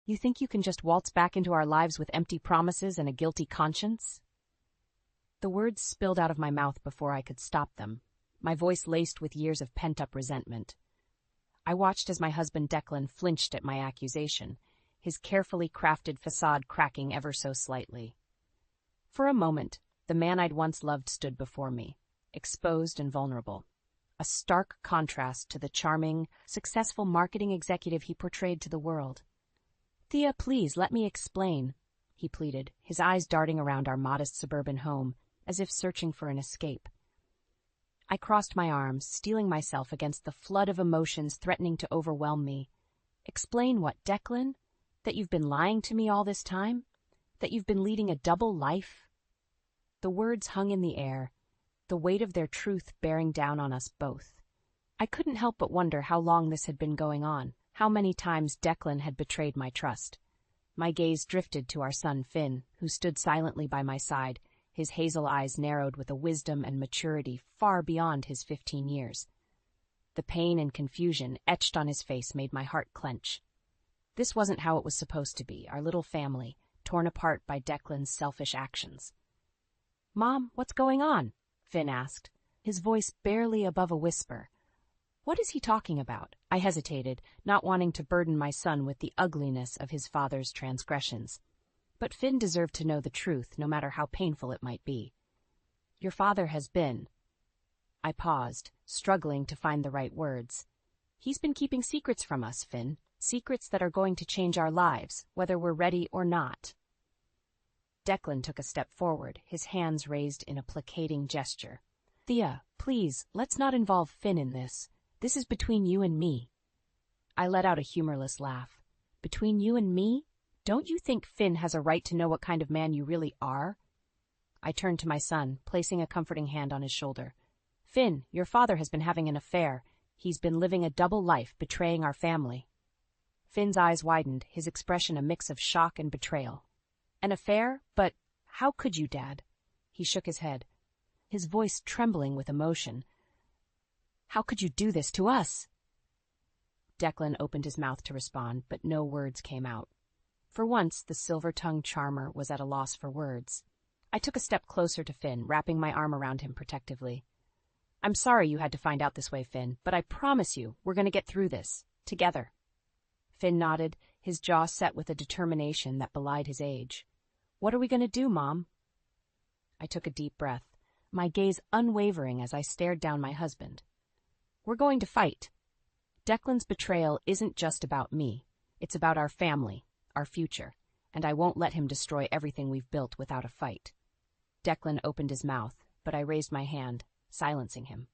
You think you can just waltz back into our lives with empty promises and a guilty conscience? The words spilled out of my mouth before I could stop them, my voice laced with years of pent-up resentment. I watched as my husband Declan flinched at my accusation, his carefully crafted facade cracking ever so slightly. For a moment, the man I'd once loved stood before me, exposed and vulnerable, a stark contrast to the charming, successful marketing executive he portrayed to the world. "Thea, please, let me explain," he pleaded, his eyes darting around our modest suburban home, as if searching for an escape. I crossed my arms, steeling myself against the flood of emotions threatening to overwhelm me. "Explain what, Declan? That you've been lying to me all this time? That you've been leading a double life?" The words hung in the air, the weight of their truth bearing down on us both. I couldn't help but wonder how long this had been going on, how many times Declan had betrayed my trust. My gaze drifted to our son Finn, who stood silently by my side, his hazel eyes narrowed with a wisdom and maturity far beyond his 15 years. The pain and confusion etched on his face made my heart clench. This wasn't how it was supposed to be, our little family, torn apart by Declan's selfish actions. "Mom, what's going on?" Finn asked, his voice barely above a whisper. "What is he talking about?" I hesitated, not wanting to burden my son with the ugliness of his father's transgressions. But Finn deserved to know the truth, no matter how painful it might be. "Your father has been—" I paused, struggling to find the right words. "He's been keeping secrets from us, Finn, secrets that are going to change our lives, whether we're ready or not." Declan took a step forward, his hands raised in a placating gesture. "Thea, please, let's not involve Finn in this. This is between you and me." I let out a humorless laugh. "Between you and me? Don't you think Finn has a right to know what kind of man you really are?" I turned to my son, placing a comforting hand on his shoulder. "Finn, your father has been having an affair. He's been living a double life, betraying our family." Finn's eyes widened, his expression a mix of shock and betrayal. "An affair? But how could you, Dad?" He shook his head, his voice trembling with emotion. "How could you do this to us?" Declan opened his mouth to respond, but no words came out. For once, the silver-tongued charmer was at a loss for words. I took a step closer to Finn, wrapping my arm around him protectively. "I'm sorry you had to find out this way, Finn, but I promise you we're going to get through this, together." Finn nodded, his jaw set with a determination that belied his age. "What are we going to do, Mom?" I took a deep breath, my gaze unwavering as I stared down my husband. "We're going to fight. Declan's betrayal isn't just about me. It's about our family, our future, and I won't let him destroy everything we've built without a fight." Declan opened his mouth, but I raised my hand, silencing him.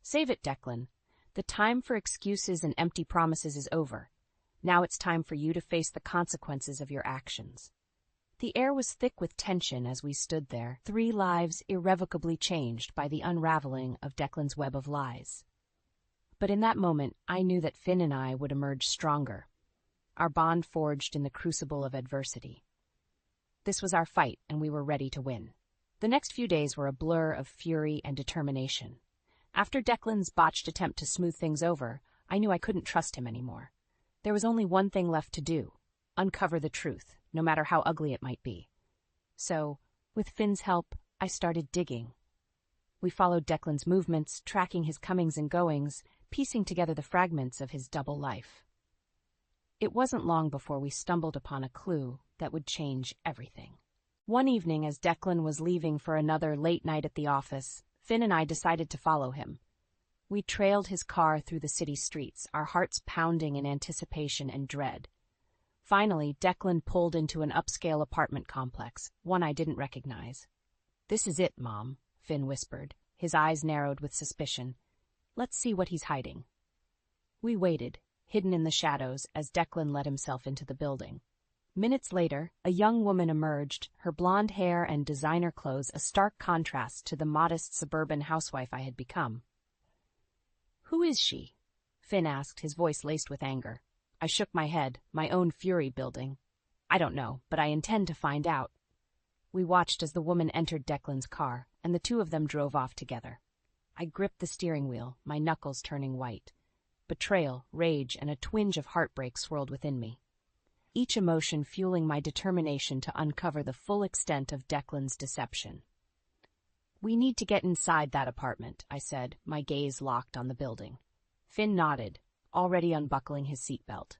"Save it, Declan. The time for excuses and empty promises is over. Now it's time for you to face the consequences of your actions." The air was thick with tension as we stood there, 3 lives irrevocably changed by the unraveling of Declan's web of lies. But in that moment, I knew that Finn and I would emerge stronger, our bond forged in the crucible of adversity. This was our fight, and we were ready to win. The next few days were a blur of fury and determination. After Declan's botched attempt to smooth things over, I knew I couldn't trust him anymore. There was only one thing left to do: uncover the truth, no matter how ugly it might be. So, with Finn's help, I started digging. We followed Declan's movements, tracking his comings and goings, piecing together the fragments of his double life. It wasn't long before we stumbled upon a clue that would change everything. One evening, as Declan was leaving for another late night at the office, Finn and I decided to follow him. We trailed his car through the city streets, our hearts pounding in anticipation and dread. Finally, Declan pulled into an upscale apartment complex, one I didn't recognize. "This is it, Mom," Finn whispered, his eyes narrowed with suspicion. "Let's see what he's hiding." We waited, hidden in the shadows, as Declan let himself into the building. Minutes later, a young woman emerged, her blonde hair and designer clothes a stark contrast to the modest suburban housewife I had become. "Who is she?" Finn asked, his voice laced with anger. I shook my head, my own fury building. "I don't know, but I intend to find out." We watched as the woman entered Declan's car, and the two of them drove off together. I gripped the steering wheel, my knuckles turning white. Betrayal, rage, and a twinge of heartbreak swirled within me. each emotion fueling my determination to uncover the full extent of Declan's deception. "We need to get inside that apartment," I said, my gaze locked on the building. Finn nodded, already unbuckling his seatbelt.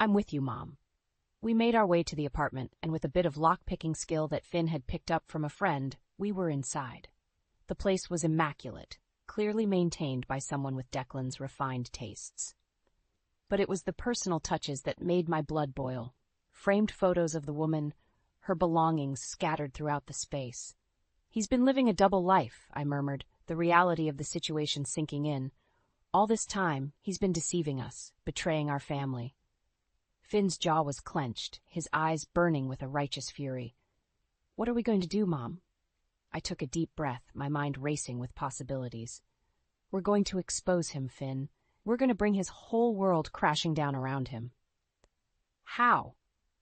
"I'm with you, Mom." We made our way to the apartment, and with a bit of lock-picking skill that Finn had picked up from a friend, we were inside. The place was immaculate, clearly maintained by someone with Declan's refined tastes. But it was the personal touches that made my blood boil. Framed photos of the woman, her belongings scattered throughout the space. "He's been living a double life," I murmured, the reality of the situation sinking in. "All this time, he's been deceiving us, betraying our family." Finn's jaw was clenched, his eyes burning with a righteous fury. "What are we going to do, Mom?" I took a deep breath, my mind racing with possibilities. "We're going to expose him, Finn. We're going to bring his whole world crashing down around him." "How?"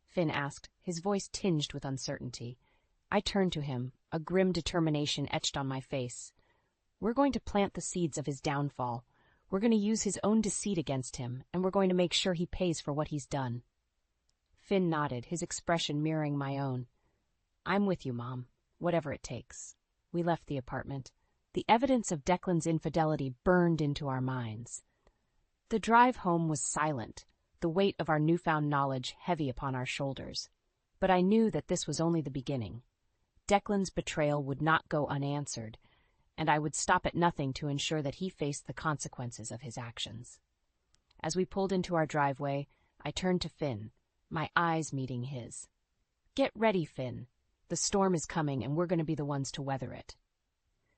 Finn asked, his voice tinged with uncertainty. I turned to him, a grim determination etched on my face. "We're going to plant the seeds of his downfall. We're going to use his own deceit against him, and we're going to make sure he pays for what he's done." Finn nodded, his expression mirroring my own. "I'm with you, Mom. Whatever it takes." We left the apartment. The evidence of Declan's infidelity burned into our minds. The drive home was silent, the weight of our newfound knowledge heavy upon our shoulders. But I knew that this was only the beginning. Declan's betrayal would not go unanswered, and I would stop at nothing to ensure that he faced the consequences of his actions. As we pulled into our driveway, I turned to Finn, my eyes meeting his. "Get ready, Finn. The storm is coming, and we're going to be the ones to weather it."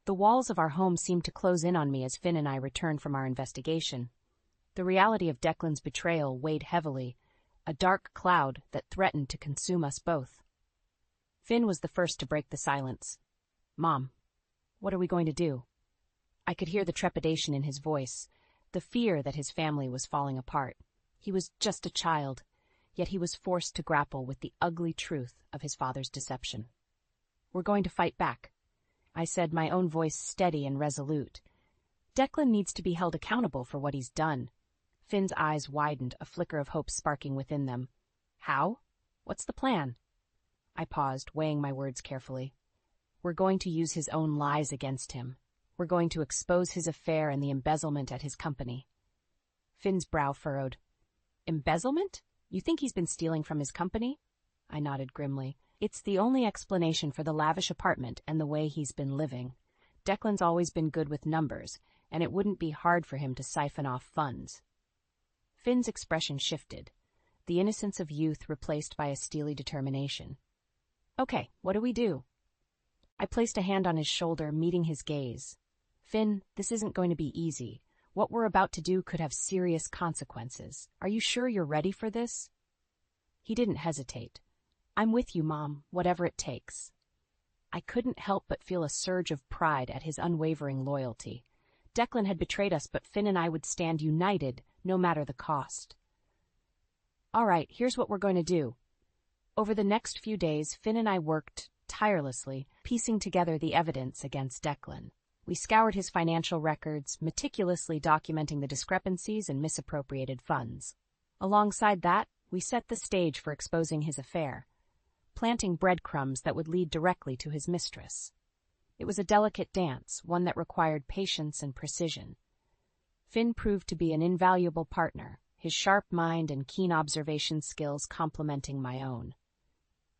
The walls of our home seemed to close in on me as Finn and I returned from our investigation. The reality of Declan's betrayal weighed heavily, a dark cloud that threatened to consume us both. Finn was the first to break the silence. "Mom, what are we going to do?" I could hear the trepidation in his voice, the fear that his family was falling apart. He was just a child, yet he was forced to grapple with the ugly truth of his father's deception. "We're going to fight back," I said, my own voice steady and resolute. "Declan needs to be held accountable for what he's done." Finn's eyes widened, a flicker of hope sparking within them. "How? What's the plan?" I paused, weighing my words carefully. "We're going to use his own lies against him. We're going to expose his affair and the embezzlement at his company." Finn's brow furrowed. "Embezzlement? You think he's been stealing from his company?" I nodded grimly. "It's the only explanation for the lavish apartment and the way he's been living. Declan's always been good with numbers, and it wouldn't be hard for him to siphon off funds." Finn's expression shifted, the innocence of youth replaced by a steely determination. "Okay, what do we do?" I placed a hand on his shoulder, meeting his gaze. "Finn, this isn't going to be easy. What we're about to do could have serious consequences. Are you sure you're ready for this?" He didn't hesitate. "I'm with you, Mom, whatever it takes." I couldn't help but feel a surge of pride at his unwavering loyalty. Declan had betrayed us, but Finn and I would stand united, no matter the cost. "All right, here's what we're going to do." Over the next few days, Finn and I worked tirelessly, piecing together the evidence against Declan. We scoured his financial records, meticulously documenting the discrepancies and misappropriated funds. Alongside that, we set the stage for exposing his affair, planting breadcrumbs that would lead directly to his mistress. It was a delicate dance, one that required patience and precision. Finn proved to be an invaluable partner, his sharp mind and keen observation skills complementing my own.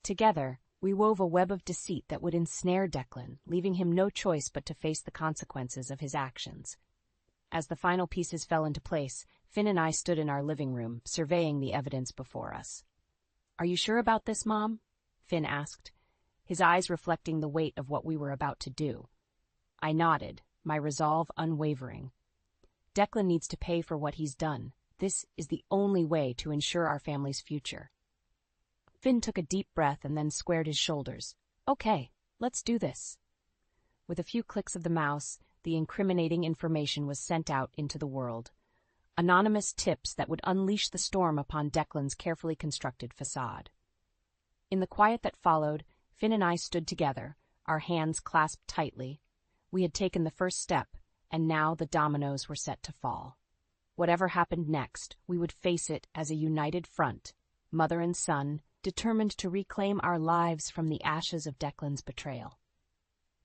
Together, we wove a web of deceit that would ensnare Declan, leaving him no choice but to face the consequences of his actions. As the final pieces fell into place, Finn and I stood in our living room, surveying the evidence before us. "Are you sure about this, Mom?" Finn asked, his eyes reflecting the weight of what we were about to do. I nodded, my resolve unwavering. Declan needs to pay for what he's done. This is the only way to ensure our family's future. Finn took a deep breath and then squared his shoulders. "Okay, let's do this." With a few clicks of the mouse, the incriminating information was sent out into the world. Anonymous tips that would unleash the storm upon Declan's carefully constructed facade. In the quiet that followed, Finn and I stood together, our hands clasped tightly. We had taken the first step, and now the dominoes were set to fall. Whatever happened next, we would face it as a united front, mother and son, determined to reclaim our lives from the ashes of Declan's betrayal.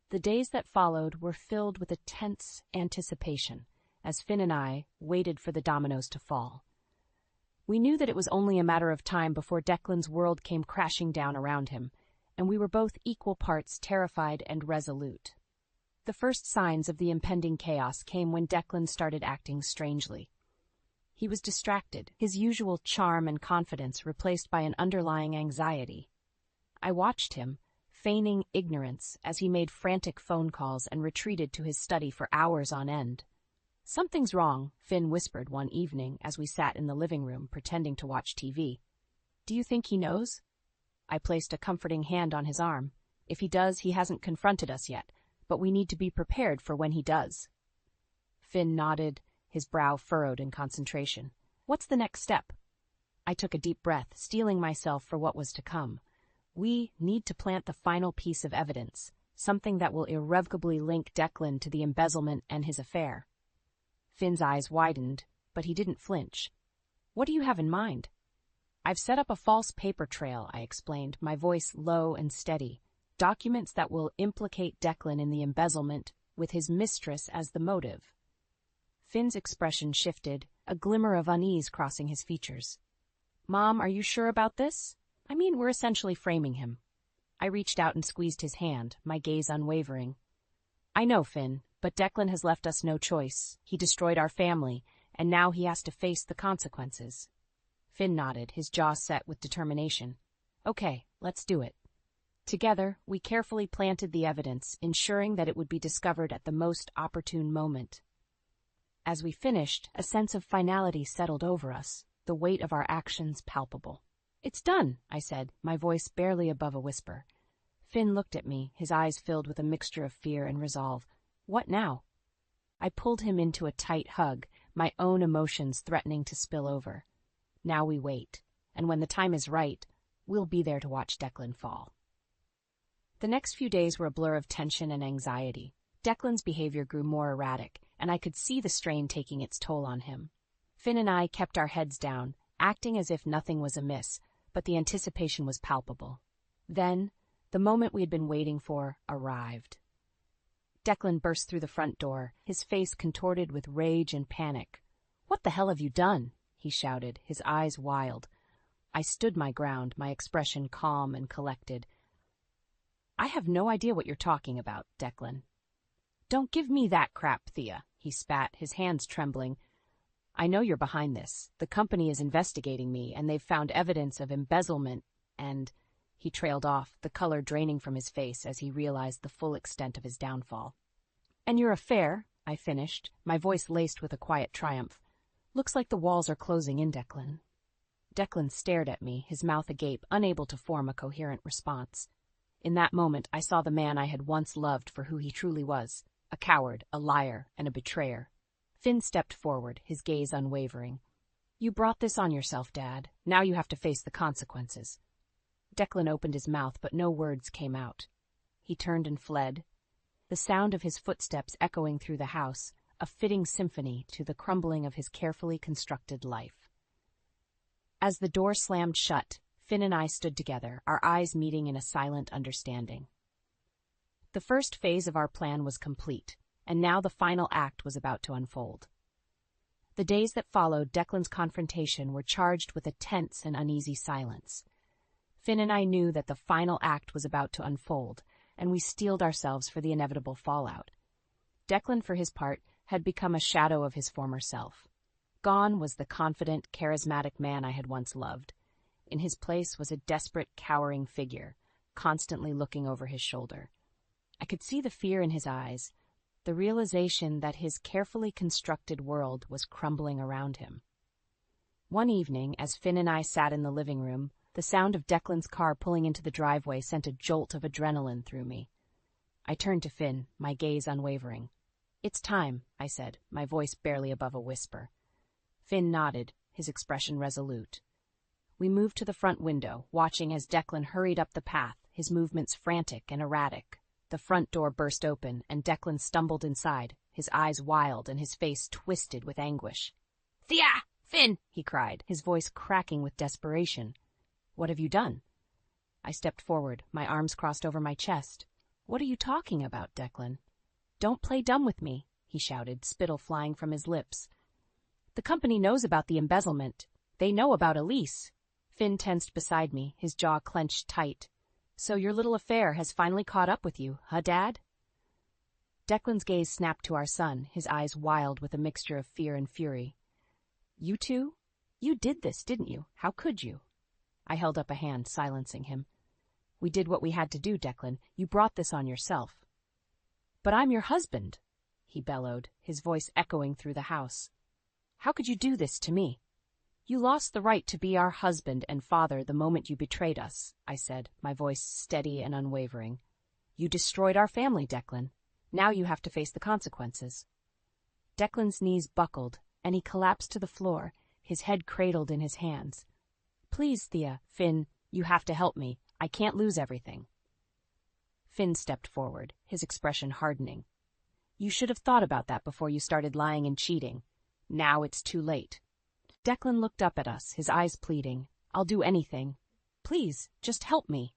The days that followed were filled with a tense anticipation as Finn and I waited for the dominoes to fall. We knew that it was only a matter of time before Declan's world came crashing down around him, and we were both equal parts terrified and resolute. The first signs of the impending chaos came when Declan started acting strangely. He was distracted, his usual charm and confidence replaced by an underlying anxiety. I watched him, feigning ignorance as he made frantic phone calls and retreated to his study for hours on end. "Something's wrong," Finn whispered one evening as we sat in the living room pretending to watch TV. "Do you think he knows?" I placed a comforting hand on his arm. "If he does, he hasn't confronted us yet, but we need to be prepared for when he does." Finn nodded, his brow furrowed in concentration. "What's the next step?" I took a deep breath, steeling myself for what was to come. We need to plant the final piece of evidence, something that will irrevocably link Declan to the embezzlement and his affair. Finn's eyes widened, but he didn't flinch. "What do you have in mind?" "I've set up a false paper trail," I explained, my voice low and steady. "Documents that will implicate Declan in the embezzlement, with his mistress as the motive." Finn's expression shifted, a glimmer of unease crossing his features. "Mom, are you sure about this? I mean, we're essentially framing him." I reached out and squeezed his hand, my gaze unwavering. "I know, Finn, but Declan has left us no choice. He destroyed our family, and now he has to face the consequences." Finn nodded, his jaw set with determination. "Okay, let's do it." Together, we carefully planted the evidence, ensuring that it would be discovered at the most opportune moment. As we finished, a sense of finality settled over us, the weight of our actions palpable. "It's done," I said, my voice barely above a whisper. Finn looked at me, his eyes filled with a mixture of fear and resolve. "What now?" I pulled him into a tight hug, my own emotions threatening to spill over. "Now we wait, and when the time is right, we'll be there to watch Declan fall." The next few days were a blur of tension and anxiety. Declan's behavior grew more erratic, and I could see the strain taking its toll on him. Finn and I kept our heads down, acting as if nothing was amiss, but the anticipation was palpable. Then, the moment we had been waiting for arrived. Declan burst through the front door, his face contorted with rage and panic. "What the hell have you done?" he shouted, his eyes wild. I stood my ground, my expression calm and collected. "I have no idea what you're talking about, Declan." "Don't give me that crap, Thea," he spat, his hands trembling. "I know you're behind this. The company is investigating me, and they've found evidence of embezzlement, and—" He trailed off, the color draining from his face as he realized the full extent of his downfall. "And your affair," I finished, my voice laced with a quiet triumph. "Looks like the walls are closing in, Declan." Declan stared at me, his mouth agape, unable to form a coherent response. In that moment, I saw the man I had once loved for who he truly was, a coward, a liar, and a betrayer. Finn stepped forward, his gaze unwavering. "You brought this on yourself, Dad. Now you have to face the consequences." Declan opened his mouth, but no words came out. He turned and fled, the sound of his footsteps echoing through the house, a fitting symphony to the crumbling of his carefully constructed life. As the door slammed shut, Finn and I stood together, our eyes meeting in a silent understanding. The first phase of our plan was complete, and now the final act was about to unfold. The days that followed Declan's confrontation were charged with a tense and uneasy silence. Finn and I knew that the final act was about to unfold, and we steeled ourselves for the inevitable fallout. Declan, for his part, had become a shadow of his former self. Gone was the confident, charismatic man I had once loved. In his place was a desperate, cowering figure, constantly looking over his shoulder. I could see the fear in his eyes, the realization that his carefully constructed world was crumbling around him. One evening, as Finn and I sat in the living room, the sound of Declan's car pulling into the driveway sent a jolt of adrenaline through me. I turned to Finn, my gaze unwavering. "It's time," I said, my voice barely above a whisper. Finn nodded, his expression resolute. We moved to the front window, watching as Declan hurried up the path, his movements frantic and erratic. The front door burst open, and Declan stumbled inside, his eyes wild and his face twisted with anguish. "Thea! Finn!" he cried, his voice cracking with desperation. What have you done? I stepped forward, my arms crossed over my chest. What are you talking about, Declan? Don't play dumb with me, he shouted, spittle flying from his lips. The company knows about the embezzlement. They know about Elise. Finn tensed beside me, his jaw clenched tight. So your little affair has finally caught up with you, huh, Dad? Declan's gaze snapped to our son, his eyes wild with a mixture of fear and fury. You two? You did this, didn't you? How could you? I held up a hand, silencing him. We did what we had to do, Declan. You brought this on yourself. But I'm your husband, he bellowed, his voice echoing through the house. How could you do this to me? You lost the right to be our husband and father the moment you betrayed us, I said, my voice steady and unwavering. You destroyed our family, Declan. Now you have to face the consequences. Declan's knees buckled, and he collapsed to the floor, his head cradled in his hands. Please, Thea, Finn, you have to help me. I can't lose everything. Finn stepped forward, his expression hardening. You should have thought about that before you started lying and cheating. Now it's too late. Declan looked up at us, his eyes pleading. I'll do anything. Please, just help me.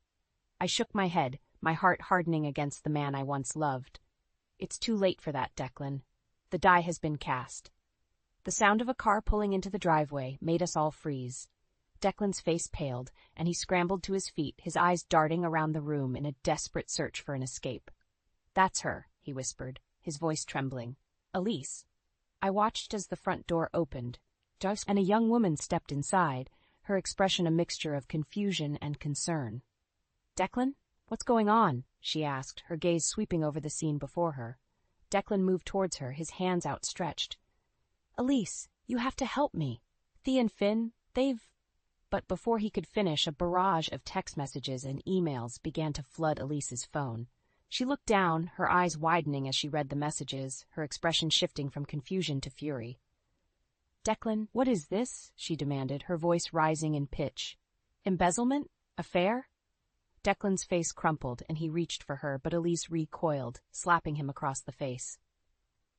I shook my head, my heart hardening against the man I once loved. It's too late for that, Declan. The die has been cast. The sound of a car pulling into the driveway made us all freeze. Declan's face paled, and he scrambled to his feet, his eyes darting around the room in a desperate search for an escape. That's her, he whispered, his voice trembling. Elise. I watched as the front door opened, and a young woman stepped inside, her expression a mixture of confusion and concern. Declan, what's going on? She asked, her gaze sweeping over the scene before her. Declan moved towards her, his hands outstretched. Elise, you have to help me. Thea and Finn, they've... But before he could finish, a barrage of text messages and emails began to flood Elise's phone. She looked down, her eyes widening as she read the messages, her expression shifting from confusion to fury. Declan, what is this? She demanded, her voice rising in pitch. Embezzlement? Affair? Declan's face crumpled, and he reached for her, but Elise recoiled, slapping him across the face.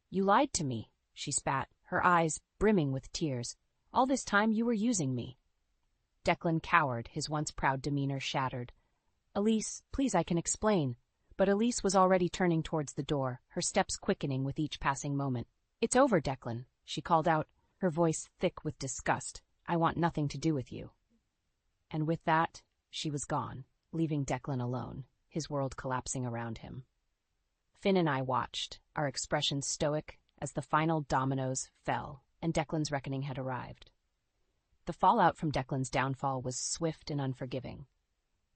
You lied to me, she spat, her eyes brimming with tears. All this time you were using me. Declan cowered, his once proud demeanor shattered. Elise, please, I can explain. But Elise was already turning towards the door, her steps quickening with each passing moment. It's over, Declan, she called out, her voice thick with disgust. I want nothing to do with you. And with that, she was gone, leaving Declan alone, his world collapsing around him. Finn and I watched, our expressions stoic, as the final dominoes fell, and Declan's reckoning had arrived. The fallout from Declan's downfall was swift and unforgiving.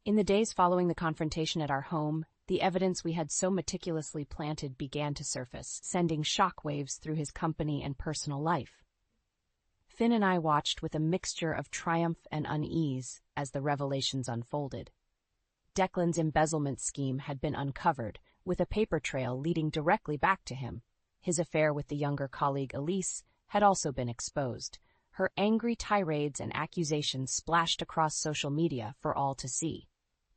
In the days following the confrontation at our home, the evidence we had so meticulously planted began to surface, sending shockwaves through his company and personal life. Finn and I watched with a mixture of triumph and unease as the revelations unfolded. Declan's embezzlement scheme had been uncovered, with a paper trail leading directly back to him. His affair with the younger colleague Elise had also been exposed, her angry tirades and accusations splashed across social media for all to see.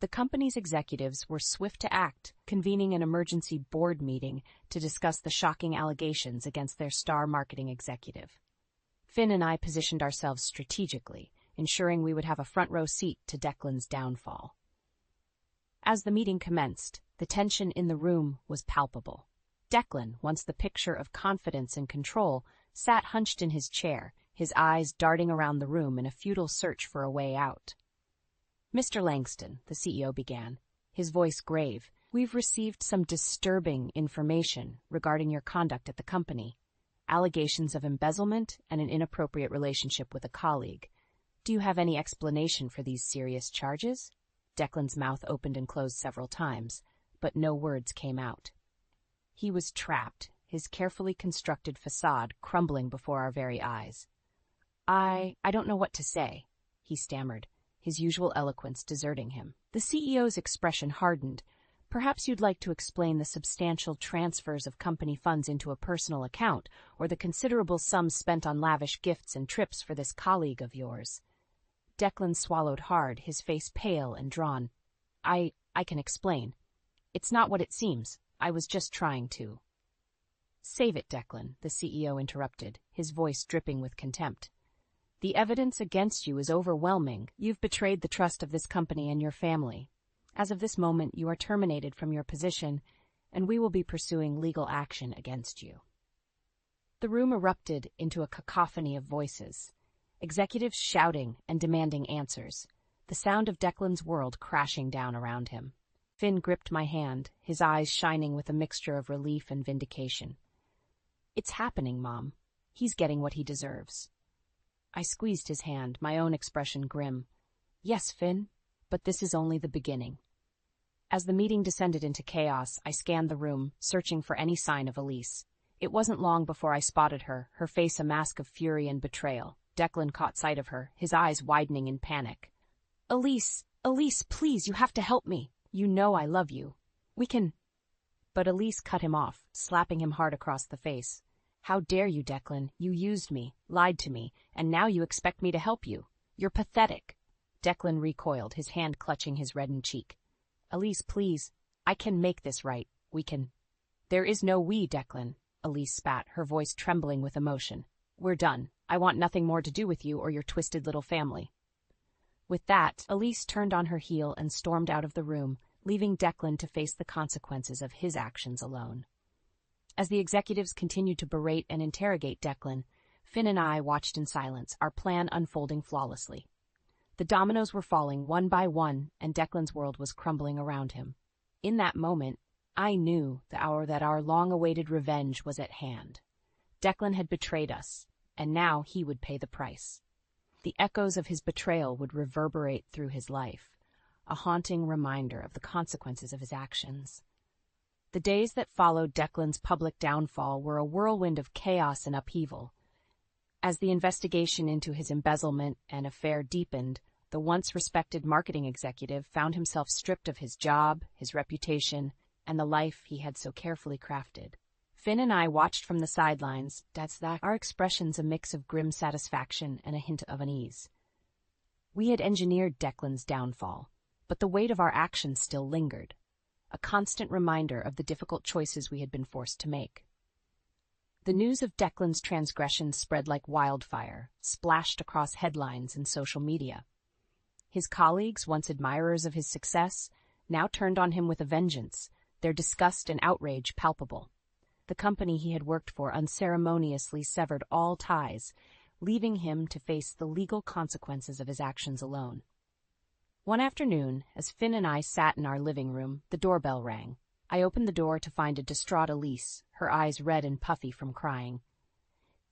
The company's executives were swift to act, convening an emergency board meeting to discuss the shocking allegations against their star marketing executive. Finn and I positioned ourselves strategically, ensuring we would have a front-row seat to Declan's downfall. As the meeting commenced, the tension in the room was palpable. Declan, once the picture of confidence and control, sat hunched in his chair, his eyes darting around the room in a futile search for a way out. Mr. Langston, the CEO began, his voice grave, we've received some disturbing information regarding your conduct at the company. Allegations of embezzlement and an inappropriate relationship with a colleague. Do you have any explanation for these serious charges? Declan's mouth opened and closed several times, but no words came out. He was trapped, his carefully constructed facade crumbling before our very eyes. I don't know what to say, he stammered, his usual eloquence deserting him. The CEO's expression hardened. Perhaps you'd like to explain the substantial transfers of company funds into a personal account, or the considerable sums spent on lavish gifts and trips for this colleague of yours. Declan swallowed hard, his face pale and drawn. I can explain. It's not what it seems. I was just trying to. Save it, Declan, the CEO interrupted, his voice dripping with contempt. The evidence against you is overwhelming. You've betrayed the trust of this company and your family. As of this moment, you are terminated from your position, and we will be pursuing legal action against you." The room erupted into a cacophony of voices, executives shouting and demanding answers, the sound of Declan's world crashing down around him. Finn gripped my hand, his eyes shining with a mixture of relief and vindication. "It's happening, Mom. He's getting what he deserves." I squeezed his hand, my own expression grim. "Yes, Finn, but this is only the beginning." As the meeting descended into chaos, I scanned the room, searching for any sign of Elise. It wasn't long before I spotted her, her face a mask of fury and betrayal. Declan caught sight of her, his eyes widening in panic. Elise, please, you have to help me. You know I love you. We can—" But Elise cut him off, slapping him hard across the face. "How dare you, Declan? You used me, lied to me, and now you expect me to help you. You're pathetic." Declan recoiled, his hand clutching his reddened cheek. "Elise, please. I can make this right. We can—" "There is no we, Declan," Elise spat, her voice trembling with emotion. "We're done. I want nothing more to do with you or your twisted little family." With that, Elise turned on her heel and stormed out of the room, leaving Declan to face the consequences of his actions alone. As the executives continued to berate and interrogate Declan, Finn and I watched in silence, our plan unfolding flawlessly. The dominoes were falling one by one, and Declan's world was crumbling around him. In that moment, I knew that our long-awaited revenge was at hand. Declan had betrayed us, and now he would pay the price. The echoes of his betrayal would reverberate through his life, a haunting reminder of the consequences of his actions. The days that followed Declan's public downfall were a whirlwind of chaos and upheaval. As the investigation into his embezzlement and affair deepened, the once respected marketing executive found himself stripped of his job, his reputation, and the life he had so carefully crafted. Finn and I watched from the sidelines, our expressions a mix of grim satisfaction and a hint of unease. We had engineered Declan's downfall, but the weight of our actions still lingered, a constant reminder of the difficult choices we had been forced to make. The news of Declan's transgressions spread like wildfire, splashed across headlines and social media. His colleagues, once admirers of his success, now turned on him with a vengeance, their disgust and outrage palpable. The company he had worked for unceremoniously severed all ties, leaving him to face the legal consequences of his actions alone. One afternoon, as Finn and I sat in our living room, the doorbell rang. I opened the door to find a distraught Elise, her eyes red and puffy from crying.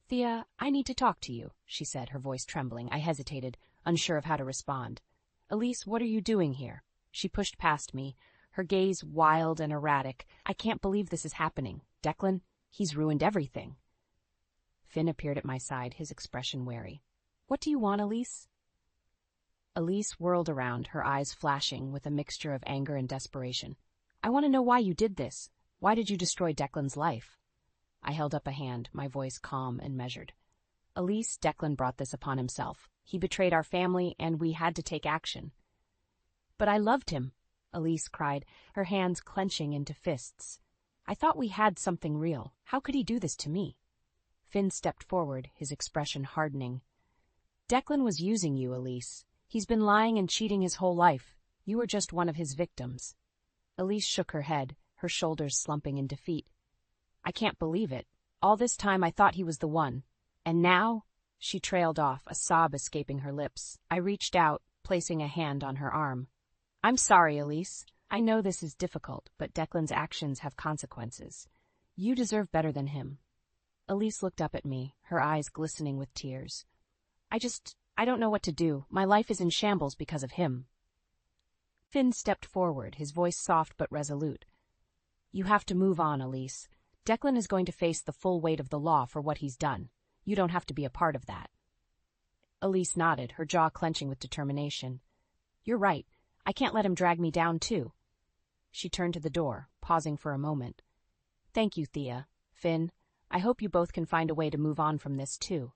"Thea, I need to talk to you," she said, her voice trembling. I hesitated, unsure of how to respond. "Elise, what are you doing here?" She pushed past me, her gaze wild and erratic. "I can't believe this is happening. Declan, he's ruined everything." Finn appeared at my side, his expression wary. "What do you want, Elise?" Elise whirled around, her eyes flashing with a mixture of anger and desperation. "I want to know why you did this. Why did you destroy Declan's life?" I held up a hand, my voice calm and measured. "Elise, Declan brought this upon himself. He betrayed our family, and we had to take action." "But I loved him," Elise cried, her hands clenching into fists. "I thought we had something real. How could he do this to me?" Finn stepped forward, his expression hardening. "Declan was using you, Elise. He's been lying and cheating his whole life. You were just one of his victims." Elise shook her head, her shoulders slumping in defeat. "I can't believe it. All this time I thought he was the one. And now—" She trailed off, a sob escaping her lips. I reached out, placing a hand on her arm. "I'm sorry, Elise. I know this is difficult, but Declan's actions have consequences. You deserve better than him." Elise looked up at me, her eyes glistening with tears. I don't know what to do. My life is in shambles because of him." Finn stepped forward, his voice soft but resolute. "You have to move on, Elise. Declan is going to face the full weight of the law for what he's done. You don't have to be a part of that." Elise nodded, her jaw clenching with determination. "You're right. I can't let him drag me down, too." She turned to the door, pausing for a moment. "Thank you, Thea. Finn, I hope you both can find a way to move on from this, too."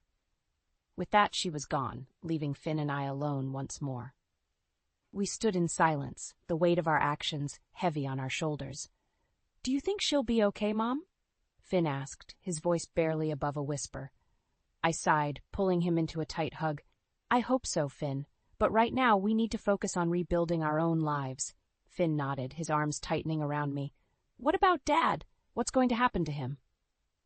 With that, she was gone, leaving Finn and I alone once more. We stood in silence, the weight of our actions heavy on our shoulders. "Do you think she'll be okay, Mom?" Finn asked, his voice barely above a whisper. I sighed, pulling him into a tight hug. I hope so, Finn. But right now we need to focus on rebuilding our own lives. Finn nodded, his arms tightening around me. What about Dad? What's going to happen to him?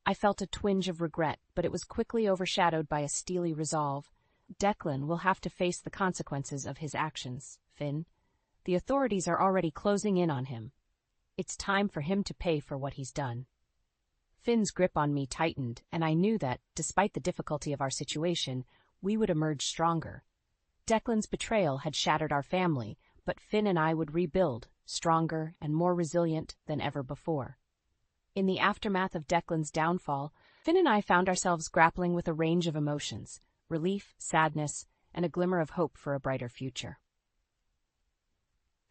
I felt a twinge of regret, but it was quickly overshadowed by a steely resolve. Declan will have to face the consequences of his actions, Finn. The authorities are already closing in on him. It's time for him to pay for what he's done. Finn's grip on me tightened, and I knew that, despite the difficulty of our situation, we would emerge stronger. Declan's betrayal had shattered our family, but Finn and I would rebuild, stronger and more resilient than ever before. In the aftermath of Declan's downfall, Finn and I found ourselves grappling with a range of emotions: relief, sadness, and a glimmer of hope for a brighter future.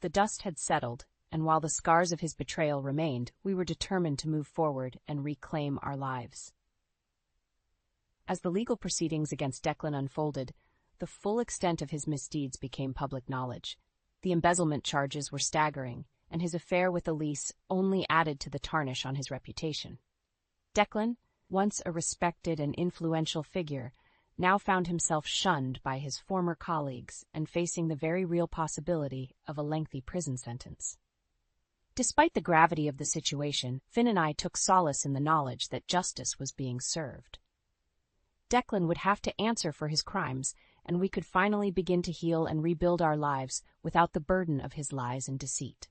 The dust had settled, and while the scars of his betrayal remained, we were determined to move forward and reclaim our lives. As the legal proceedings against Declan unfolded, the full extent of his misdeeds became public knowledge. The embezzlement charges were staggering, and his affair with Elise only added to the tarnish on his reputation. Declan, once a respected and influential figure, now found himself shunned by his former colleagues and facing the very real possibility of a lengthy prison sentence. Despite the gravity of the situation, Finn and I took solace in the knowledge that justice was being served. Declan would have to answer for his crimes, and we could finally begin to heal and rebuild our lives without the burden of his lies and deceit.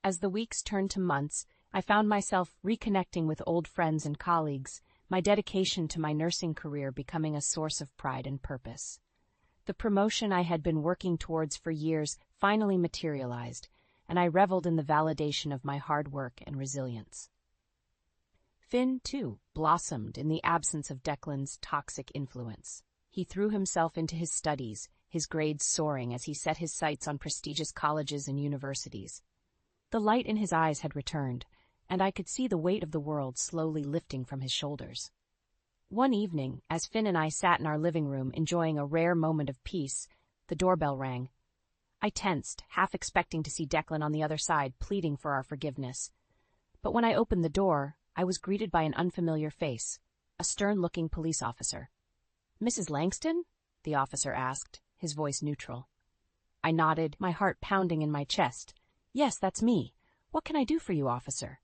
As the weeks turned to months, I found myself reconnecting with old friends and colleagues, my dedication to my nursing career becoming a source of pride and purpose. The promotion I had been working towards for years finally materialized, and I reveled in the validation of my hard work and resilience. Finn, too, blossomed in the absence of Declan's toxic influence. He threw himself into his studies, his grades soaring as he set his sights on prestigious colleges and universities. The light in his eyes had returned, and I could see the weight of the world slowly lifting from his shoulders. One evening, as Finn and I sat in our living room enjoying a rare moment of peace, the doorbell rang. I tensed, half expecting to see Declan on the other side pleading for our forgiveness. But when I opened the door, I was greeted by an unfamiliar face, a stern-looking police officer. "Mrs. Langston?" the officer asked, his voice neutral. I nodded, my heart pounding in my chest. "Yes, that's me. What can I do for you, officer?"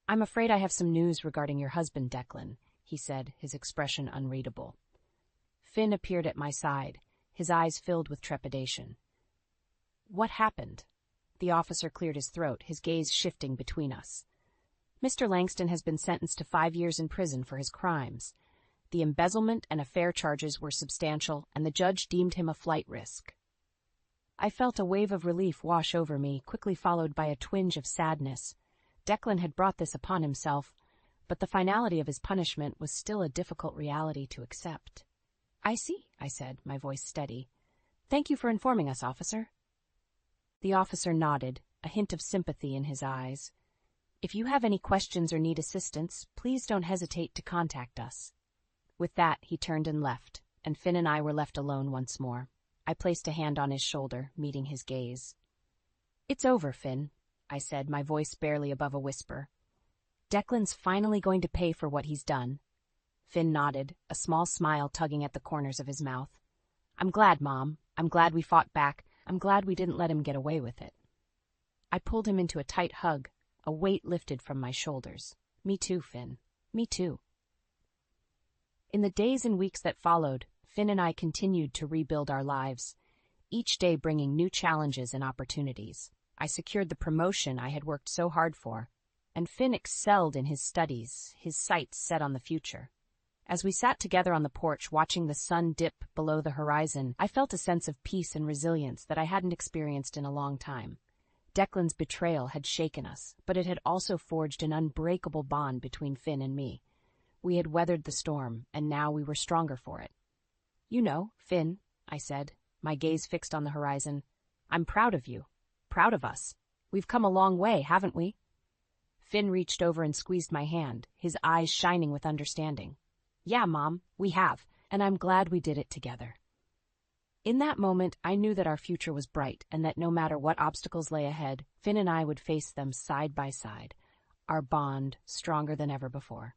"I'm afraid I have some news regarding your husband, Declan," he said, his expression unreadable. Finn appeared at my side, his eyes filled with trepidation. "What happened?" The officer cleared his throat, his gaze shifting between us. "Mr. Langston has been sentenced to 5 years in prison for his crimes. The embezzlement and affair charges were substantial, and the judge deemed him a flight risk." I felt a wave of relief wash over me, quickly followed by a twinge of sadness. Declan had brought this upon himself, but the finality of his punishment was still a difficult reality to accept. "I see," I said, my voice steady. "Thank you for informing us, officer." The officer nodded, a hint of sympathy in his eyes. "If you have any questions or need assistance, please don't hesitate to contact us." With that, he turned and left, and Finn and I were left alone once more. I placed a hand on his shoulder, meeting his gaze. "It's over, Finn," I said, my voice barely above a whisper. "Declan's finally going to pay for what he's done." Finn nodded, a small smile tugging at the corners of his mouth. "I'm glad, Mom. I'm glad we fought back. I'm glad we didn't let him get away with it." I pulled him into a tight hug, a weight lifted from my shoulders. "Me too, Finn. Me too." In the days and weeks that followed, Finn and I continued to rebuild our lives, each day bringing new challenges and opportunities. I secured the promotion I had worked so hard for, and Finn excelled in his studies, his sights set on the future. As we sat together on the porch watching the sun dip below the horizon, I felt a sense of peace and resilience that I hadn't experienced in a long time. Declan's betrayal had shaken us, but it had also forged an unbreakable bond between Finn and me. We had weathered the storm, and now we were stronger for it. "You know, Finn," I said, my gaze fixed on the horizon, "I'm proud of you. Proud of us. We've come a long way, haven't we?" Finn reached over and squeezed my hand, his eyes shining with understanding. "Yeah, Mom, we have, and I'm glad we did it together." In that moment, I knew that our future was bright and that no matter what obstacles lay ahead, Finn and I would face them side by side, our bond stronger than ever before.